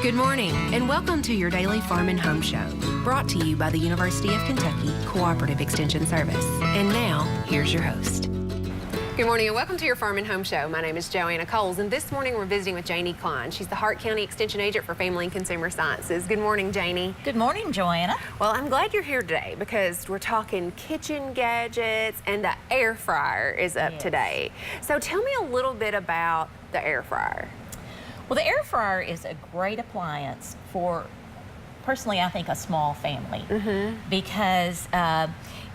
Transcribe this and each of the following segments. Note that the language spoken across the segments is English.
Good morning, and welcome to your daily Farm and Home Show, brought to you by the University of Kentucky Cooperative Extension Service. And now, here's your host. Good morning, and welcome to your Farm and Home Show. My name is Joanna, and this morning we're visiting with Janey Cline. She's the Hart County Extension Agent for Family and Consumer Sciences. Good morning, Janey. Good morning, Joanna. Well, I'm glad you're here today because we're talking kitchen gadgets, and the air fryer is up today. So tell me a little bit about the air fryer. Well, the air fryer is a great appliance for, personally, I think a small family because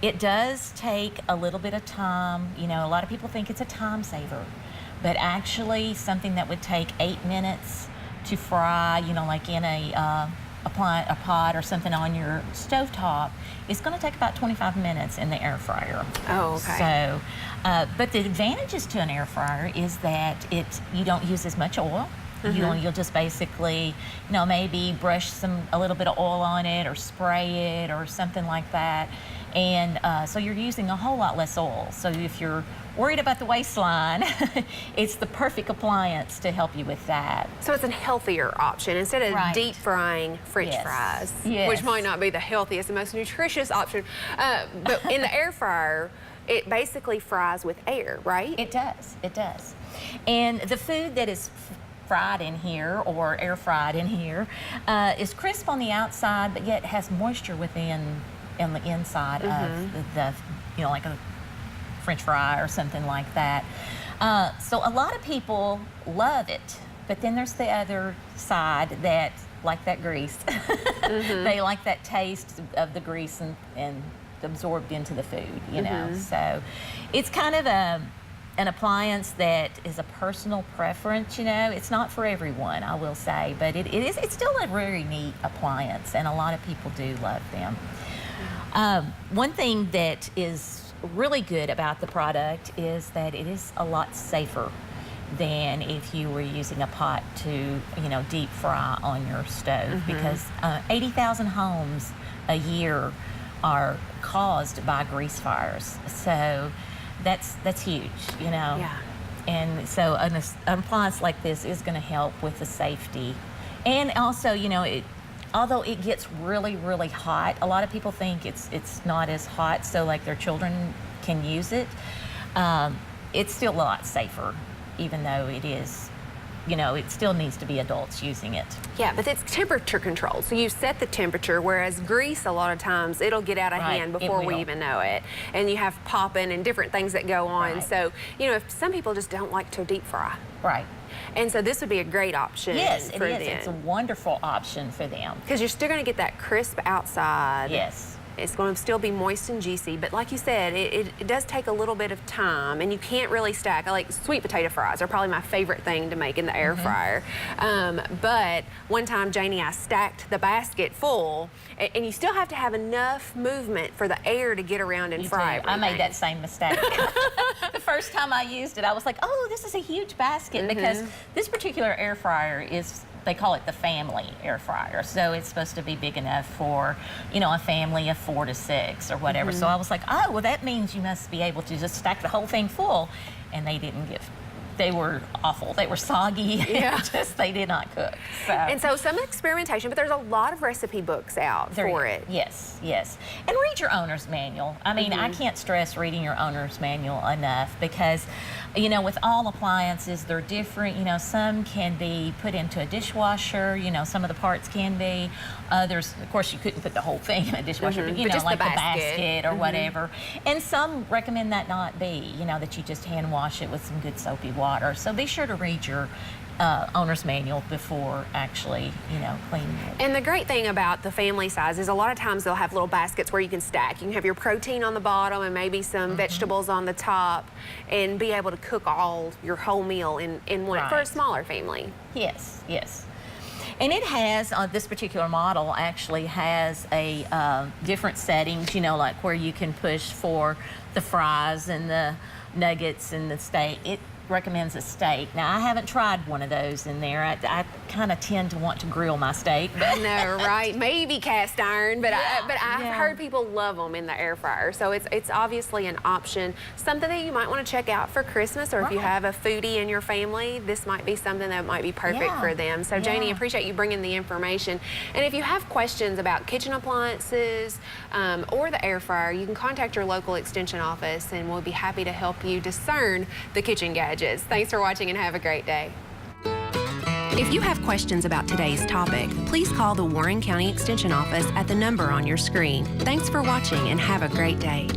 it does take a little bit of time. You know, a lot of people think it's a time saver, but actually something that would take 8 minutes to fry, you know, like in a pot or something on your stovetop, is going to take about 25 minutes in the air fryer. Oh, okay. So, but the advantages to an air fryer is that you don't use as much oil. You'll just basically, you know, maybe brush a little bit of oil on it or spray it or something like that. And so you're using a whole lot less oil. So if you're worried about the waistline, it's the perfect appliance to help you with that. So it's a healthier option instead of deep frying French fries, which might not be the healthiest and most nutritious option. But in the air fryer, it basically fries with air, right? It does, it does. And the food that is fried in here or air fried in here is crisp on the outside, but yet has moisture within on the inside of the, you know, like a French fry or something like that. So a lot of people love it, but then there's the other side that like that grease. They like that taste of the grease and absorbed into the food, you know. So it's kind of an appliance that is a personal preference, you know. It's not for everyone, I will say, but it's still a very neat appliance, and a lot of people do love them. One thing that is really good about the product is that it is a lot safer than if you were using a pot to, you know, deep fry on your stove, because 80,000 homes a year are caused by grease fires. So that's huge, you know. Yeah. And so an appliance like this is going to help with the safety. And also, you know, although it gets really, really hot, a lot of people think it's not as hot, so like their children can use it. It's still a lot safer, even though it is, you know, it still needs to be adults using it. Yeah, but it's temperature controlled. So you set the temperature, whereas grease, a lot of times, it'll get out of hand before we even know it. And you have popping and different things that go on. So, you know, if some people just don't like to deep fry. Right. And so this would be a great option for them. Yes, it is. It's a wonderful option for them. Because you're still going to get that crisp outside. Yes. It's going to still be moist and juicy, but like you said, it does take a little bit of time, and you can't really stack. I like sweet potato fries are probably my favorite thing to make in the air fryer. But one time, Janey, I stacked the basket full, and you still have to have enough movement for the air to get around and fry everything. I made that same mistake. The first time I used it, I was like, oh, this is a huge basket, because this particular air fryer is, they call it the family air fryer. So it's supposed to be big enough for, you know, a family of 4 to 6 or whatever. So I was like, oh, well, that means you must be able to just stack the whole thing full. And they didn't they were awful. They were soggy. Yeah. They did not cook. So. And so some experimentation, but there's a lot of recipe books out for it. Yes, yes. And read your owner's manual. I mean, I can't stress reading your owner's manual enough, because, you know, with all appliances, they're different. You know, some can be put into a dishwasher. You know, some of the parts can be. Others, of course, you couldn't put the whole thing in a dishwasher, but, you know, like the basket or whatever. And some recommend that not be, you know, that you just hand wash it with some good soapy water. So be sure to read your owner's manual before actually, you know, cleaning it. And the great thing about the family size is a lot of times they'll have little baskets where you can stack. You can have your protein on the bottom and maybe some vegetables on the top, and be able to cook all your whole meal in one for a smaller family. Yes, yes. And it has, this particular model actually has a different settings, you know, like where you can push for the fries and the nuggets and the steak. recommends a steak. Now, I haven't tried one of those in there. I kind of tend to want to grill my steak. I know, right? Maybe cast iron, but I've Yeah. heard people love them in the air fryer. So it's obviously an option, something that you might want to check out for Christmas, or if you Right. have a foodie in your family, this might be something that might be perfect Yeah. for them. So Janey, Yeah. appreciate you bringing the information. And if you have questions about kitchen appliances or the air fryer, you can contact your local extension office, and we'll be happy to help you discern the kitchen gadgets. Thanks for watching and have a great day. If you have questions about today's topic, please call the Warren County Extension Office at the number on your screen. Thanks for watching and have a great day.